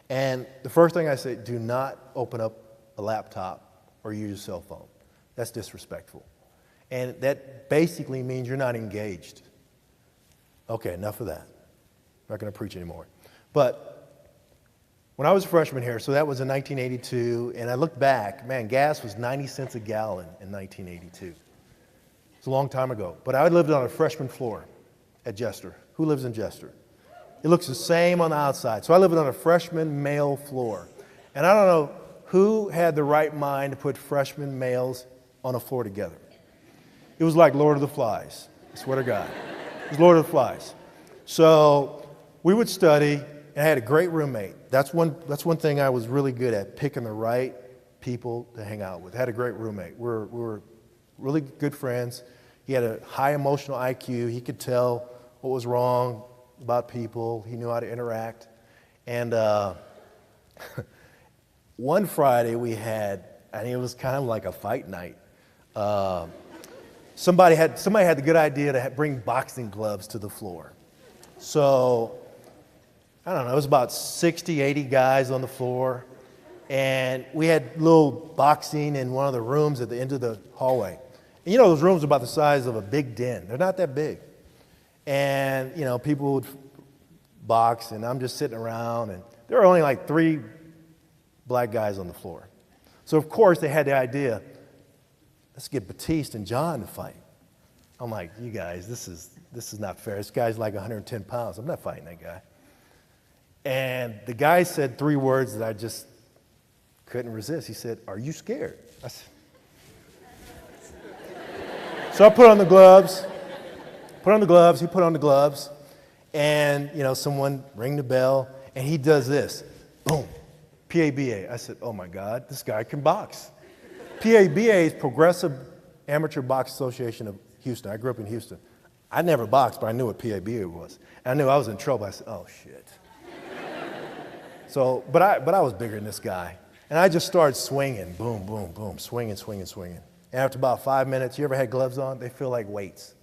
[SPEAKER 4] And the first thing I say, do not open up a laptop or use your cell phone. That's disrespectful. And that basically means you're not engaged. Okay, enough of that. I'm not going to preach anymore. But when I was a freshman here, so that was in 1982, and I look back, man, gas was 90 cents a gallon in 1982. It's a long time ago. But I lived on a freshman floor at Jester. Who lives in Jester? It looks the same on the outside. So I lived on a freshman male floor. And I don't know who had the right mind to put freshman males on a floor together. It was like Lord of the Flies. I swear to God. It was Lord of the Flies. So we would study, and I had a great roommate. That's one thing I was really good at, picking the right people to hang out with. I had a great roommate. We were really good friends. He had a high emotional IQ. He could tell what was wrong about people. He knew how to interact. And one Friday we had, I think it was kind of like a fight night. somebody had the good idea to bring boxing gloves to the floor. So, I don't know, it was about 60, 80 guys on the floor. And we had little boxing in one of the rooms at the end of the hallway. And you know, those rooms are about the size of a big den. They're not that big. And, you know, people would box, and I'm just sitting around, and there were only like 3 black guys on the floor. So, of course, they had the idea, let's get Baptiste and John to fight. I'm like, you guys, this is not fair. This guy's like 110 pounds. I'm not fighting that guy. And the guy said 3 words that I just couldn't resist. He said, "Are you scared?" I said, so I put on the gloves. He put on the gloves. And, you know, someone rang the bell, and he does this. Boom. PABA. I said, oh, my God, this guy can box. PABA is Progressive Amateur Box Association of Houston. I grew up in Houston. I never boxed, but I knew what PABA was. And I knew I was in trouble. I said, oh, shit. So, but I was bigger than this guy. And I just started swinging. Boom, boom, boom. Swinging. And after about 5 minutes, you ever had gloves on? They feel like weights.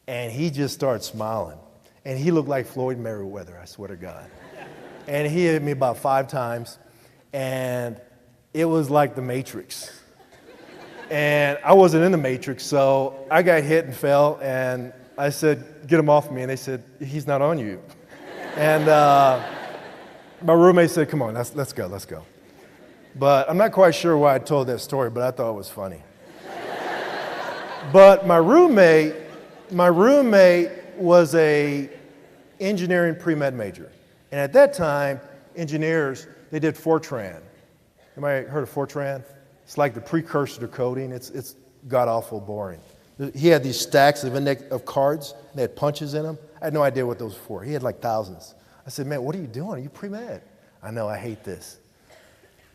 [SPEAKER 4] And he just started smiling. And he looked like Floyd Mayweather, I swear to God. And he hit me about 5 times. And it was like the Matrix. And I wasn't in the Matrix, so I got hit and fell. And I said, get him off me. And they said, he's not on you. And my roommate said, come on, let's go. But I'm not quite sure why I told that story, but I thought it was funny. But my roommate was a engineering pre-med major. And at that time, engineers, they did Fortran. Anybody heard of Fortran? It's like the precursor to coding. It's god-awful boring. He had these stacks of cards, and they had punches in them. I had no idea what those were for. He had like thousands. I said, man, what are you doing? Are you pre-med? I know, I hate this.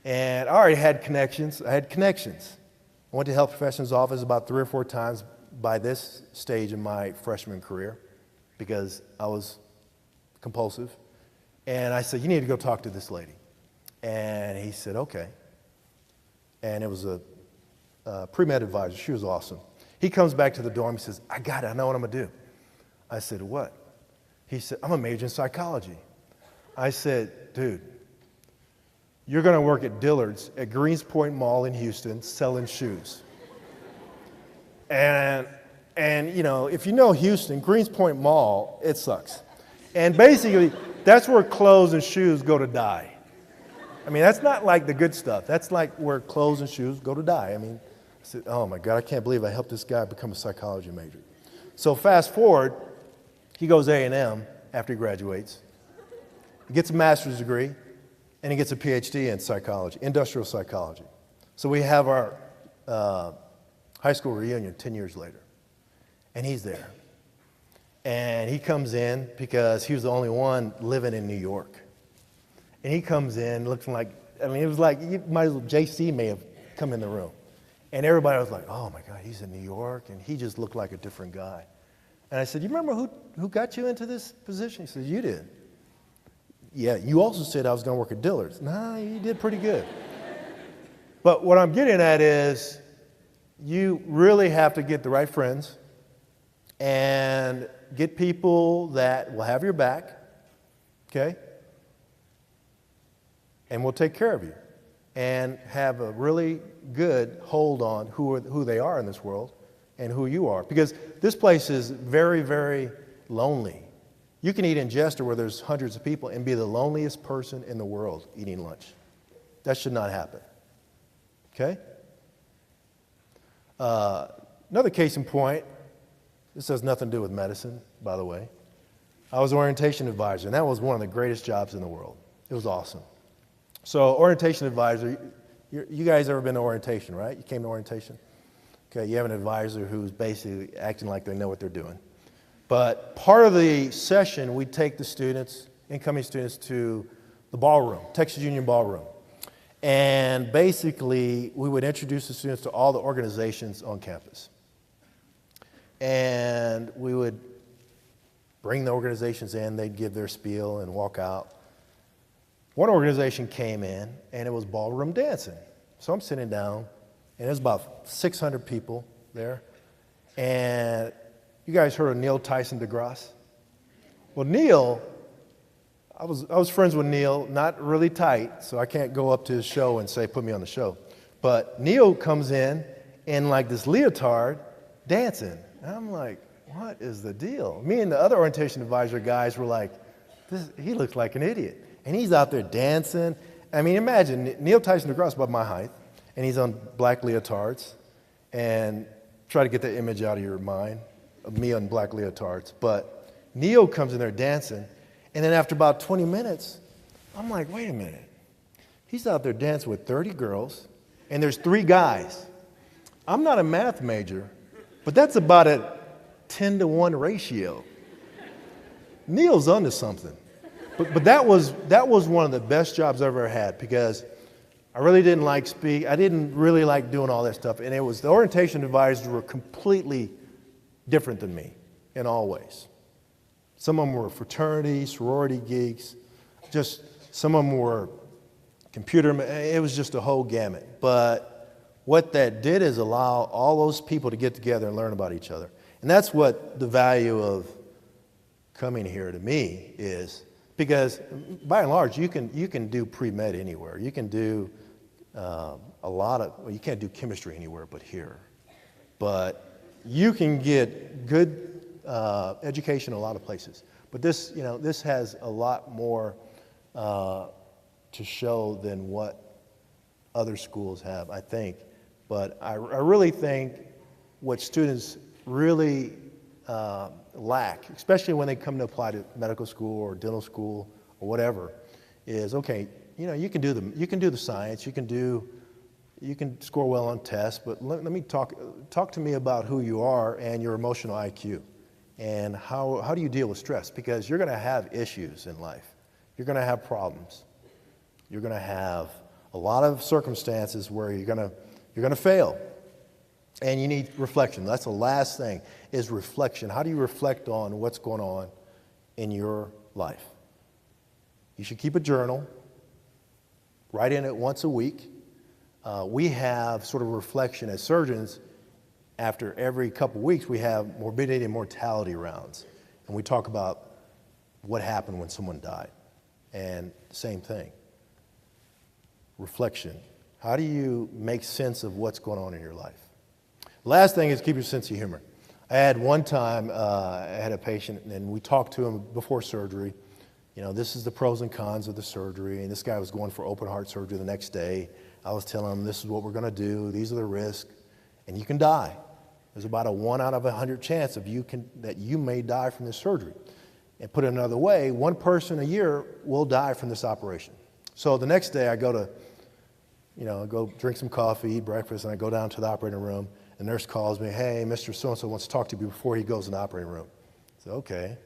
[SPEAKER 4] And I already had connections. I went to health professionals' office about 3 or 4 times by this stage in my freshman career because I was compulsive. And I said, you need to go talk to this lady. And he said, okay. And it was a pre-med advisor. She was awesome. He comes back to the dorm. He says, I got it. I know what I'm going to do. I said, what? He said, I'm a major in psychology. I said, dude, you're going to work at Dillard's at Greenspoint Mall in Houston selling shoes. And you know, if you know Houston, Greenspoint Mall, it sucks. And basically, that's where clothes and shoes go to die. I mean, that's not like the good stuff. That's like where clothes and shoes go to die. I mean, I said, oh my God, I can't believe I helped this guy become a psychology major. So fast forward, he goes A&M after he graduates. He gets a master's degree, and he gets a PhD in psychology, industrial psychology. So we have our high school reunion 10 years later, and he's there. And he comes in because he was the only one living in New York. And he comes in looking like, I mean, it was like, you might as well, JC may have come in the room. And everybody was like, oh my God, he's in New York, and he just looked like a different guy. And I said, you remember who got you into this position? He said, you did. Yeah, you also said I was going to work at Dillard's. Nah, you did pretty good. But what I'm getting at is you really have to get the right friends and get people that will have your back, okay? And will take care of you and have a really good hold on who they are in this world and who you are. Because this place is very, very lonely. You can eat in Jester where there's hundreds of people and be the loneliest person in the world eating lunch. That should not happen. Okay? Another case in point, this has nothing to do with medicine, by the way. I was an orientation advisor, and that was one of the greatest jobs in the world. It was awesome. So orientation advisor, you guys ever been to orientation, right? You came to orientation? Okay, you have an advisor who's basically acting like they know what they're doing. But part of the session, we take the students, incoming students, to the ballroom, Texas Union Ballroom. And basically, we would introduce the students to all the organizations on campus. And we would bring the organizations in, they'd give their spiel and walk out. One organization came in, and it was ballroom dancing. So I'm sitting down, and there's about 600 people there. And you guys heard of Neil Tyson deGrasse? Well, Neil, I was friends with Neil, not really tight, so I can't go up to his show and say, put me on the show. But Neil comes in like this leotard dancing. And I'm like, what is the deal? Me and the other orientation advisor guys were like, he looks like an idiot. And he's out there dancing. I mean, imagine Neil Tyson deGrasse about my height, and he's on black leotards. And try to get that image out of your mind of me on black leotards. But Neil comes in there dancing, and then after about 20 minutes, I'm like, wait a minute. He's out there dancing with 30 girls, and there's 3 guys. I'm not a math major, but that's about a 10-to-1 ratio. Neil's onto something. But that was one of the best jobs I ever had, because I really didn't like speak. I didn't really like doing all that stuff. And it was the orientation advisors were completely different than me in all ways. Some of them were fraternity, sorority geeks. Just some of them were computer. It was just a whole gamut. But what that did is allow all those people to get together and learn about each other. And that's what the value of coming here to me is, because by and large, you can do pre-med anywhere. You can do you can't do chemistry anywhere but here. But you can get good education in a lot of places. But this has a lot more to show than what other schools have, I think. But I really think what students really lack, especially when they come to apply to medical school or dental school or whatever, is okay. You can do the science, you can score well on tests, but let me talk to me about who you are and your emotional IQ, and how do you deal with stress, because you're going to have issues in life, you're going to have problems, you're going to have a lot of circumstances where you're going to fail, and you need reflection. That's the last thing, is reflection. How do you reflect on what's going on in your life? You should keep a journal. Write in it once a week. We have sort of reflection as surgeons. After every couple weeks, we have morbidity and mortality rounds. And we talk about what happened when someone died. And same thing. Reflection. How do you make sense of what's going on in your life? Last thing is keep your sense of humor. I had one time, I had a patient, and we talked to him before surgery. This is the pros and cons of the surgery, and this guy was going for open heart surgery the next day. I was telling him, this is what we're going to do, these are the risks, and you can die. There's about a 1 out of 100 chance that you may die from this surgery. And put it another way, 1 person a year will die from this operation. So the next day I go drink some coffee, eat breakfast, and I go down to the operating room. The nurse calls me, hey, Mr. So-and-so wants to talk to you before he goes in the operating room. I said, okay.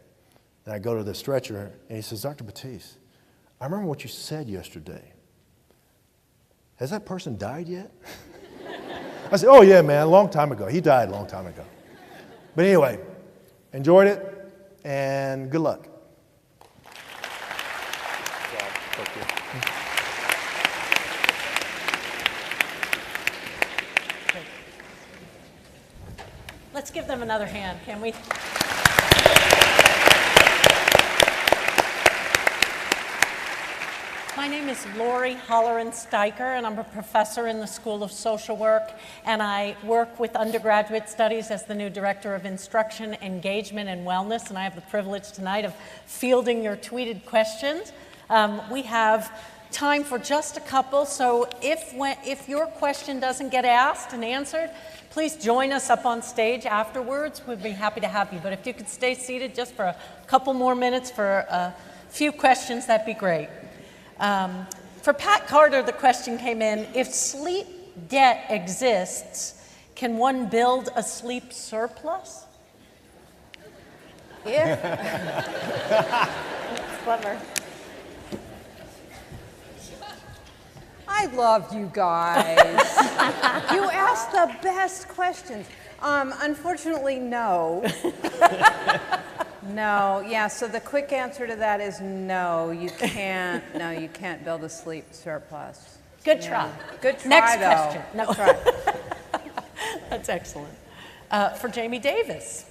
[SPEAKER 4] And I go to the stretcher, and he says, Dr. Baptiste, I remember what you said yesterday. Has that person died yet? I said, oh, yeah, man, a long time ago. He died a long time ago. But anyway, enjoyed it, and good luck.
[SPEAKER 5] Let's give them another hand, can we? My name is Lori Holleran-Steicher, and I'm a professor in the School of Social Work, and I work with undergraduate studies as the new Director of Instruction, Engagement, and Wellness, and I have the privilege tonight of fielding your tweeted questions. We have time for just a couple, so if your question doesn't get asked and answered, please join us up on stage afterwards. We'd be happy to have you, but if you could stay seated just for a couple more minutes for a few questions, that'd be great. For Pat Carter, the question came in, if sleep debt exists, can one build a sleep surplus?
[SPEAKER 3] Yeah. Clever.
[SPEAKER 2] I love you guys. You asked the best questions. Unfortunately, no. No, yeah, so the quick answer to that is no, you can't build a sleep surplus.
[SPEAKER 5] Good try.
[SPEAKER 2] Good try,
[SPEAKER 5] Next
[SPEAKER 2] though.
[SPEAKER 5] question. No.
[SPEAKER 2] Good try.
[SPEAKER 5] That's excellent. for Jaimie Davis.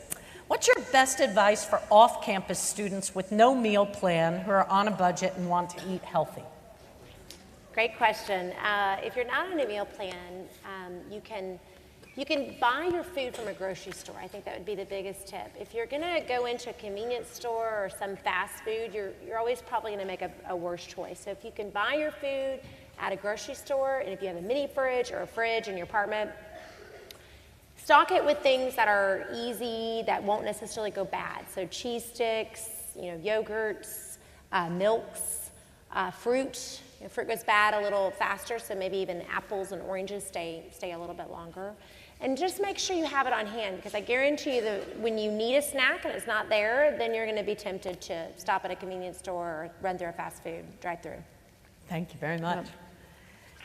[SPEAKER 5] What's your best advice for off-campus students with no meal plan who are on a budget and want to eat healthy?
[SPEAKER 3] Great question. If you're not on a meal plan, you can buy your food from a grocery store. I think that would be the biggest tip. If you're gonna go into a convenience store or some fast food, you're always probably gonna make a worse choice. So if you can buy your food at a grocery store, and if you have a mini fridge or a fridge in your apartment, stock it with things that are easy, that won't necessarily go bad. So cheese sticks, yogurts, milks, fruit. Fruit goes bad a little faster, so maybe even apples and oranges stay a little bit longer. And just make sure you have it on hand, because I guarantee you that when you need a snack and it's not there, then you're going to be tempted to stop at a convenience store or run through a fast food drive-through.
[SPEAKER 5] Thank you very much.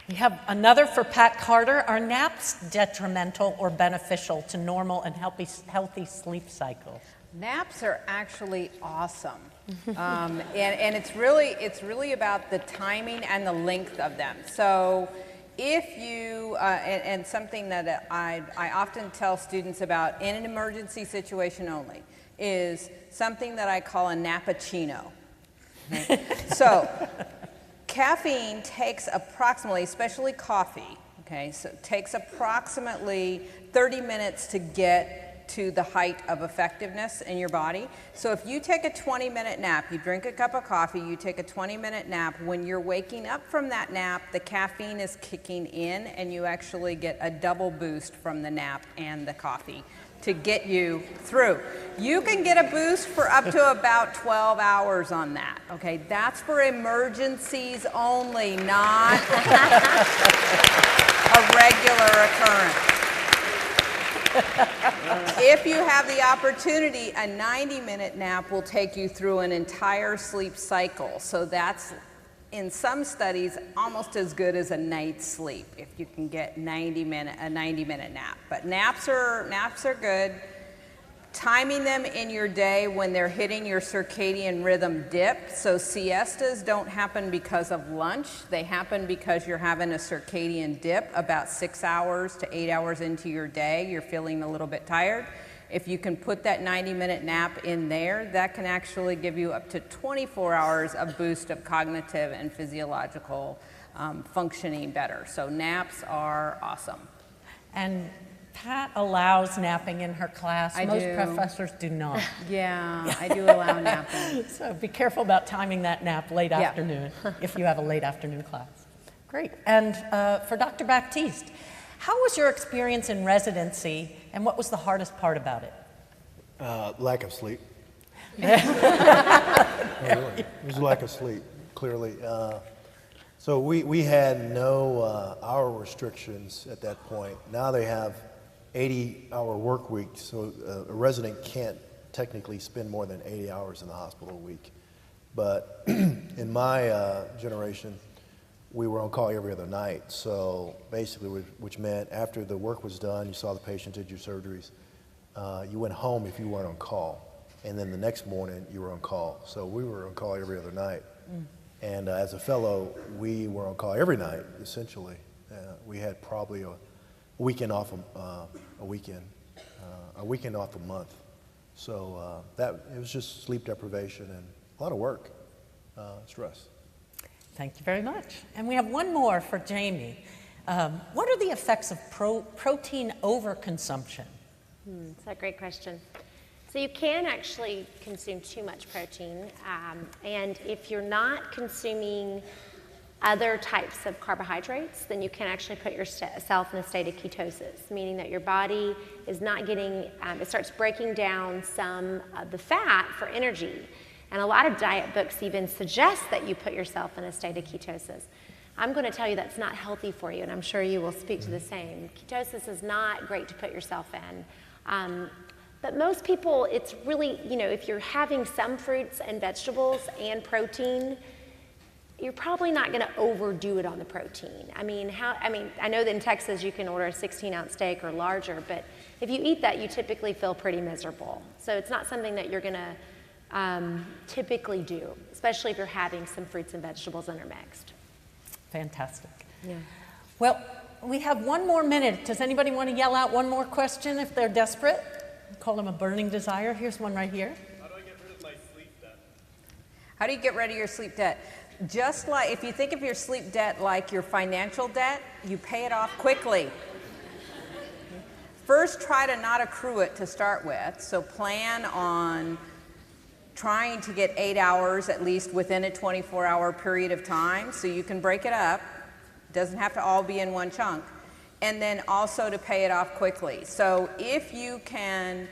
[SPEAKER 5] We have another for Pat Carter. Are naps detrimental or beneficial to normal and healthy sleep cycles?
[SPEAKER 2] Naps are actually awesome. And it's really about the timing and the length of them. So if you, and something that I often tell students about in an emergency situation only, is something that I call a nappuccino. Okay? So caffeine takes approximately, especially coffee, okay, so it takes approximately 30 minutes to get to the height of effectiveness in your body. So if you take a 20-minute nap, you drink a cup of coffee, you take a 20-minute nap, when you're waking up from that nap, the caffeine is kicking in and you actually get a double boost from the nap and the coffee to get you through. You can get a boost for up to about 12 hours on that, okay? That's for emergencies only, not a regular occurrence. If you have the opportunity, a 90-minute nap will take you through an entire sleep cycle. So that's, in some studies, almost as good as a night's sleep if you can get a 90-minute nap. But naps are good. Timing them in your day when they're hitting your circadian rhythm dip. So siestas don't happen because of lunch. They happen because you're having a circadian dip about 6 hours to 8 hours into your day. You're feeling a little bit tired. If you can put that 90-minute nap in there, that can actually give you up to 24 hours of boost of cognitive and physiological functioning better. So naps are awesome.
[SPEAKER 5] And Pat allows napping in her class. Most professors do not.
[SPEAKER 2] Yeah, I do allow napping.
[SPEAKER 5] So be careful about timing that nap late afternoon if you have a late afternoon class. Great. And for Dr. Baptiste, how was your experience in residency and what was the hardest part about it?
[SPEAKER 4] Lack of sleep. Really. It was lack of sleep, clearly. So we had no hour restrictions at that point. Now they have 80-hour work week, so a resident can't technically spend more than 80 hours in the hospital a week. But in my generation, we were on call every other night. So basically, which meant after the work was done, you saw the patient, did your surgeries, you went home if you weren't on call. And then the next morning, you were on call. So we were on call every other night. And as a fellow, we were on call every night, essentially. We had probably a weekend off a weekend off a month. So it was just sleep deprivation and a lot of work, stress.
[SPEAKER 5] Thank you very much. And we have one more for Jaimie. What are the effects of protein overconsumption?
[SPEAKER 3] That's a great question. So you can actually consume too much protein, and if you're not consuming other types of carbohydrates, then you can actually put yourself in a state of ketosis, meaning that your body is not getting, it starts breaking down some of the fat for energy. And a lot of diet books even suggest that you put yourself in a state of ketosis. I'm going to tell you that's not healthy for you, and I'm sure you will speak to the same. Ketosis is not great to put yourself in. But most people, it's really, if you're having some fruits and vegetables and protein, you're probably not going to overdo it on the protein. I know that in Texas you can order a 16-ounce steak or larger, but if you eat that, you typically feel pretty miserable. So it's not something that you're going to typically do, especially if you're having some fruits and vegetables intermixed.
[SPEAKER 5] Fantastic.
[SPEAKER 3] Yeah.
[SPEAKER 5] Well, we have one more minute. Does anybody want to yell out one more question if they're desperate? Call them a burning desire. Here's one right here.
[SPEAKER 1] How do I get rid of my sleep debt?
[SPEAKER 2] How do you get rid of your sleep debt? Just like, if you think of your sleep debt like your financial debt, you pay it off quickly. First, try to not accrue it to start with. So plan on trying to get 8 hours at least within a 24-hour period of time, so you can break it up. It doesn't have to all be in one chunk. And then also to pay it off quickly. So if you can,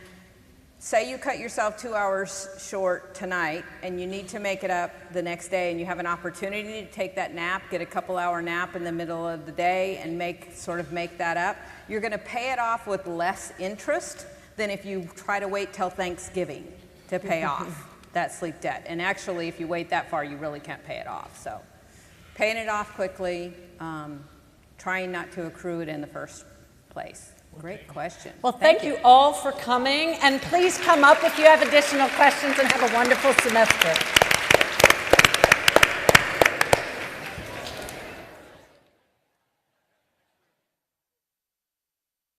[SPEAKER 2] say you cut yourself 2 hours short tonight and you need to make it up the next day, and you have an opportunity to take that nap, get a couple-hour nap in the middle of the day and make that up, you're going to pay it off with less interest than if you try to wait till Thanksgiving to pay off that sleep debt. And actually, if you wait that far, you really can't pay it off. So paying it off quickly, trying not to accrue it in the first place. Great question.
[SPEAKER 5] Well, thank you all for coming, and please come up if you have additional questions, and have a wonderful semester.